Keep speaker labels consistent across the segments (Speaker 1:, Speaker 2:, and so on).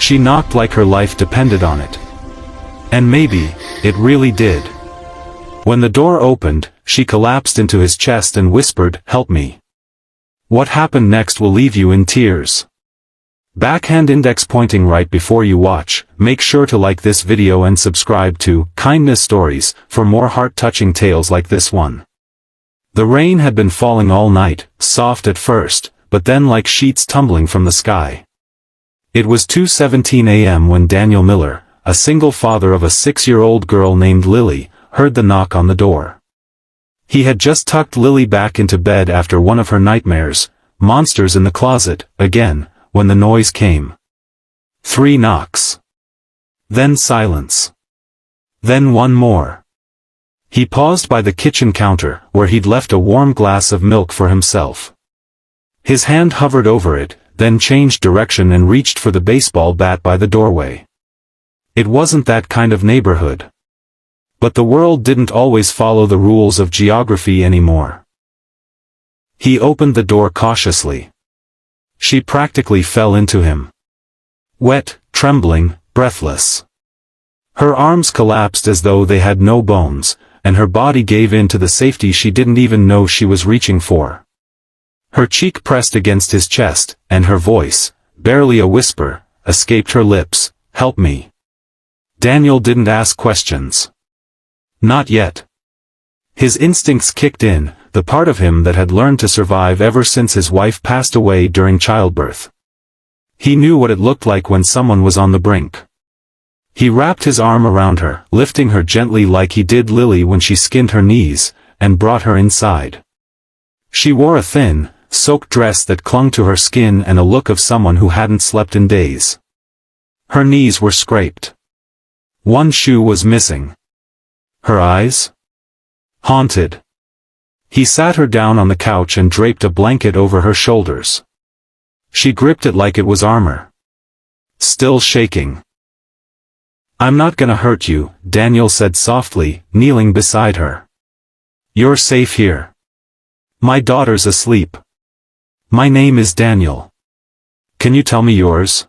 Speaker 1: She knocked like her life depended on it. And maybe, it really did. When the door opened, she collapsed into his chest and whispered, "Help me." What happened next will leave you in tears. Backhand index pointing right before you watch. Make sure to like this video and subscribe to Kindness Stories for more heart-touching tales like this one. The rain had been falling all night, soft at first, but then like sheets tumbling from the sky. It was 2:17 a.m. when Daniel Miller, a single father of a 6-year-old girl named Lily, heard the knock on the door. He had just tucked Lily back into bed after one of her nightmares, monsters in the closet, again, when the noise came. 3 knocks. Then silence. Then one more. He paused by the kitchen counter, where he'd left a warm glass of milk for himself. His hand hovered over it, then changed direction and reached for the baseball bat by the doorway. It wasn't that kind of neighborhood. But the world didn't always follow the rules of geography anymore. He opened the door cautiously. She practically fell into him. Wet, trembling, breathless. Her arms collapsed as though they had no bones, and her body gave in to the safety she didn't even know she was reaching for. Her cheek pressed against his chest, and her voice, barely a whisper, escaped her lips, "Help me." Daniel didn't ask questions. Not yet. His instincts kicked in, the part of him that had learned to survive ever since his wife passed away during childbirth. He knew what it looked like when someone was on the brink. He wrapped his arm around her, lifting her gently like he did Lily when she skinned her knees, and brought her inside. She wore a thin, soaked dress that clung to her skin and a look of someone who hadn't slept in days. Her knees were scraped. One shoe was missing. Her eyes? Haunted. He sat her down on the couch and draped a blanket over her shoulders. She gripped it like it was armor. Still shaking. "I'm not gonna hurt you," Daniel said softly, kneeling beside her. "You're safe here. My daughter's asleep. My name is Daniel. Can you tell me yours?"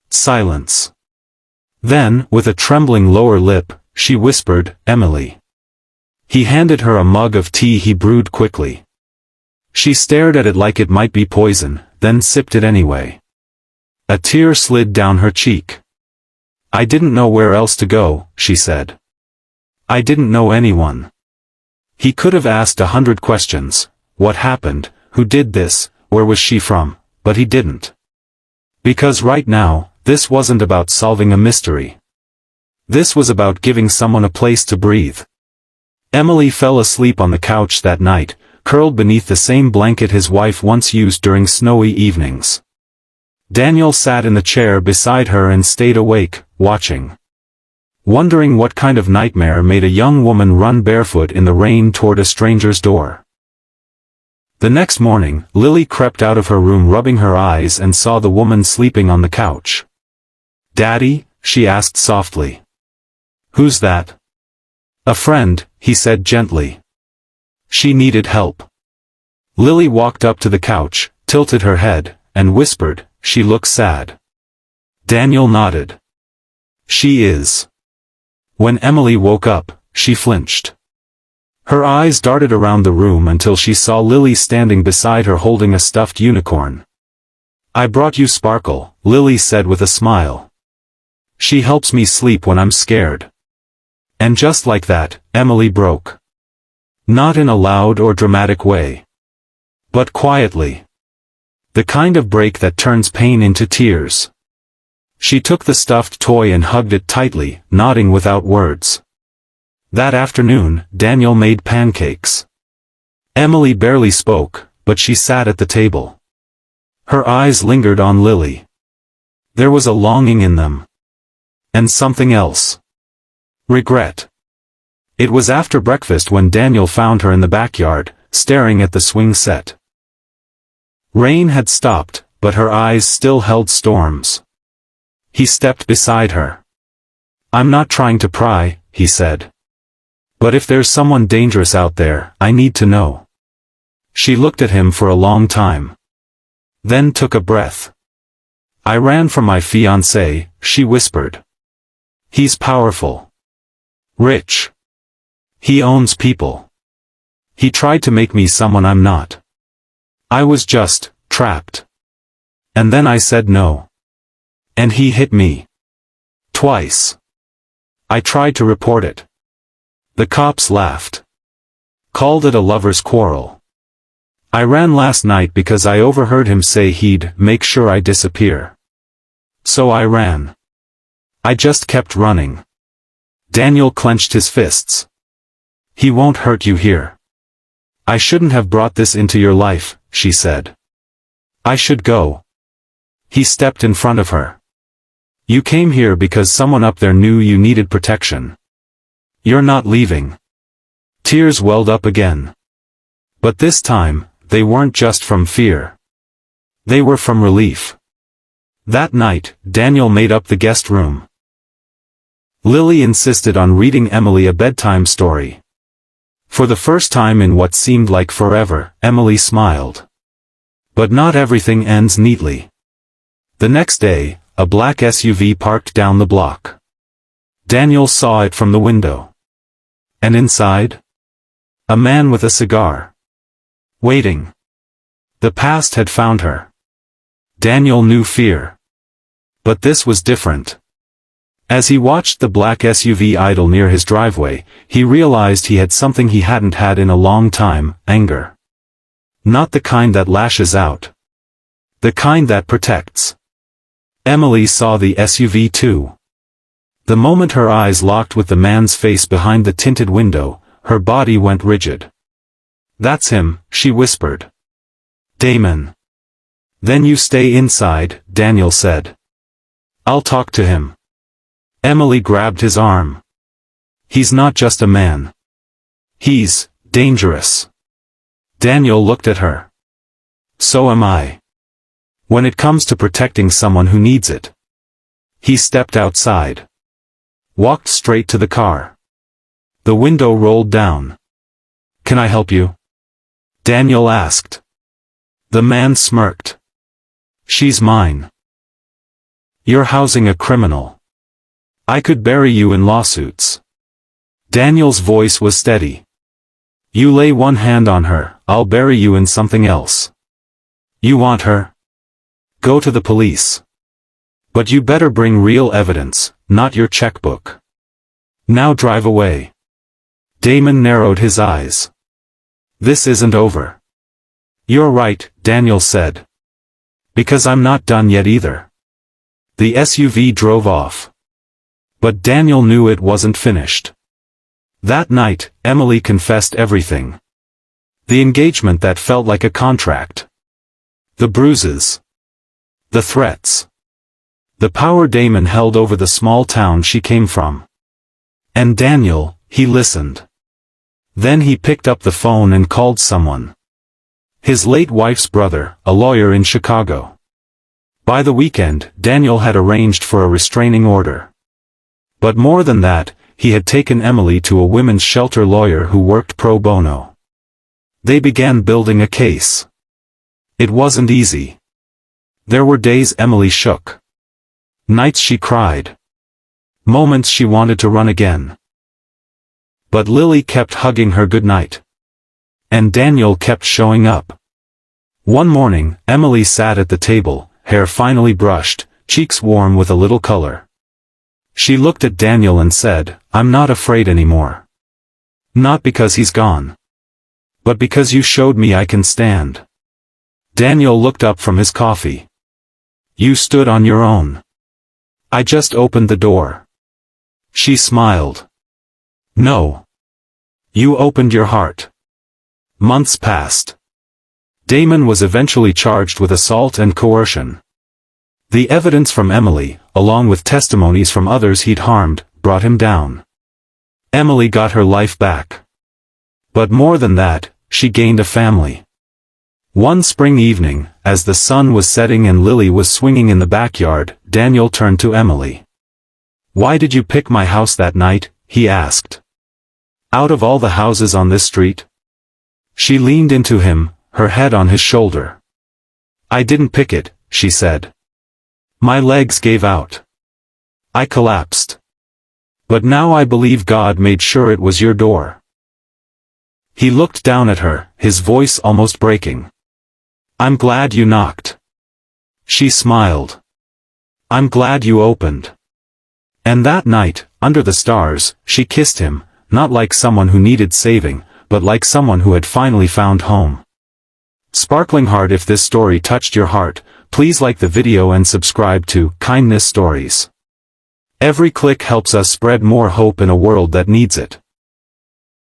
Speaker 1: Silence. Then, with a trembling lower lip, she whispered, "Emily." He handed her a mug of tea he brewed quickly. She stared at it like it might be poison, then sipped it anyway. A tear slid down her cheek. "I didn't know where else to go," she said. "I didn't know anyone." He could have asked 100 questions. What happened? Who did this? Where was she from? But he didn't. Because right now, this wasn't about solving a mystery. This was about giving someone a place to breathe. Emily fell asleep on the couch that night, curled beneath the same blanket his wife once used during snowy evenings. Daniel sat in the chair beside her and stayed awake, watching. Wondering what kind of nightmare made a young woman run barefoot in the rain toward a stranger's door. The next morning, Lily crept out of her room rubbing her eyes and saw the woman sleeping on the couch. "Daddy?" she asked softly. "Who's that?" "A friend," he said gently. She needed help. Lily walked up to the couch, tilted her head, and whispered, "She looks sad." Daniel nodded. "She is." When Emily woke up, she flinched. Her eyes darted around the room until she saw Lily standing beside her holding a stuffed unicorn. "I brought you Sparkle," Lily said with a smile. "She helps me sleep when I'm scared." And just like that, Emily broke. Not in a loud or dramatic way. But quietly. The kind of break that turns pain into tears. She took the stuffed toy and hugged it tightly, nodding without words. That afternoon, Daniel made pancakes. Emily barely spoke, but she sat at the table. Her eyes lingered on Lily. There was a longing in them. And something else. Regret. It was after breakfast when Daniel found her in the backyard, staring at the swing set. Rain had stopped, but her eyes still held storms. He stepped beside her. "I'm not trying to pry," he said. "But if there's someone dangerous out there, I need to know." She looked at him for a long time. Then took a breath. I ran from my fiancé, she whispered. He's powerful. Rich. He owns people. He tried to make me someone I'm not. I was just trapped. And then I said no. And he hit me. Twice. I tried to report it. The cops laughed. Called it a lover's quarrel. I ran last night because I overheard him say he'd make sure I disappear. So I ran. I just kept running. Daniel clenched his fists. He won't hurt you here. I shouldn't have brought this into your life, she said. I should go. He stepped in front of her. You came here because someone up there knew you needed protection. You're not leaving. Tears welled up again. But this time, they weren't just from fear. They were from relief. That night, Daniel made up the guest room. Lily insisted on reading Emily a bedtime story. For the first time in what seemed like forever, Emily smiled. But not everything ends neatly. The next day, a black SUV parked down the block. Daniel saw it from the window. And inside? A man with a cigar. Waiting. The past had found her. Daniel knew fear. But this was different. As he watched the black SUV idle near his driveway, he realized he had something he hadn't had in a long time, anger. Not the kind that lashes out. The kind that protects. Emily saw the SUV too. The moment her eyes locked with the man's face behind the tinted window, her body went rigid. That's him, she whispered. Damon. Then you stay inside, Daniel said. I'll talk to him. Emily grabbed his arm. He's not just a man. He's dangerous. Daniel looked at her. So am I. When it comes to protecting someone who needs it. He stepped outside. Walked straight to the car. The window rolled down. Can I help you? Daniel asked. The man smirked. She's mine. You're housing a criminal. I could bury you in lawsuits. Daniel's voice was steady. You lay one hand on her, I'll bury you in something else. You want her? Go to the police. But you better bring real evidence, not your checkbook. Now drive away. Damon narrowed his eyes. This isn't over. You're right, Daniel said. Because I'm not done yet either. The SUV drove off. But Daniel knew it wasn't finished. That night, Emily confessed everything. The engagement that felt like a contract. The bruises. The threats. The power Damon held over the small town she came from. And Daniel, he listened. Then he picked up the phone and called someone. His late wife's brother, a lawyer in Chicago. By the weekend, Daniel had arranged for a restraining order. But more than that, he had taken Emily to a women's shelter lawyer who worked pro bono. They began building a case. It wasn't easy. There were days Emily shook. Nights she cried. Moments she wanted to run again. But Lily kept hugging her goodnight. And Daniel kept showing up. One morning, Emily sat at the table, hair finely brushed, cheeks warm with a little color. She looked at Daniel and said, I'm not afraid anymore. Not because he's gone. But because you showed me I can stand. Daniel looked up from his coffee. You stood on your own. I just opened the door. She smiled. No. You opened your heart. Months passed. Damon was eventually charged with assault and coercion. The evidence from Emily, along with testimonies from others he'd harmed, brought him down. Emily got her life back. But more than that, she gained a family. One spring evening, as the sun was setting and Lily was swinging in the backyard, Daniel turned to Emily. Why did you pick my house that night? He asked. Out of all the houses on this street? She leaned into him, her head on his shoulder. I didn't pick it, she said. My legs gave out. I collapsed. But now I believe God made sure it was your door. He looked down at her, his voice almost breaking. I'm glad you knocked. She smiled. I'm glad you opened. And that night, under the stars, she kissed him, not like someone who needed saving, but like someone who had finally found home. Sparkling Heart, if this story touched your heart, please like the video and subscribe to Kindness Stories. Every click helps us spread more hope in a world that needs it.